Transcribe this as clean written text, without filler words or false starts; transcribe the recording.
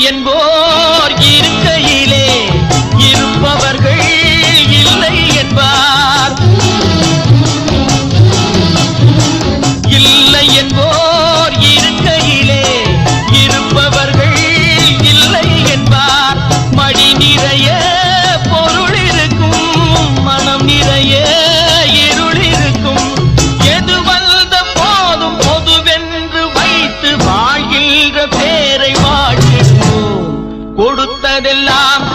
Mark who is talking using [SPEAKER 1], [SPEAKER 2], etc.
[SPEAKER 1] என்போர் இருக்கையிலே இருப்பவர்கள் இல்லை என்பார். இல்லை என்போர் இருக்கையிலே இருப்பவர்கள் இல்லை என்பார். மடி நிறைய பொருள் இருக்கும், மனம் நிறைய இருள் இருக்கும். எது வந்த போதும் பொதுவென்று வைத்து வாழ்கின்ற பேரை வாழ்கின்றோம். கொடுத்ததெல்லாம்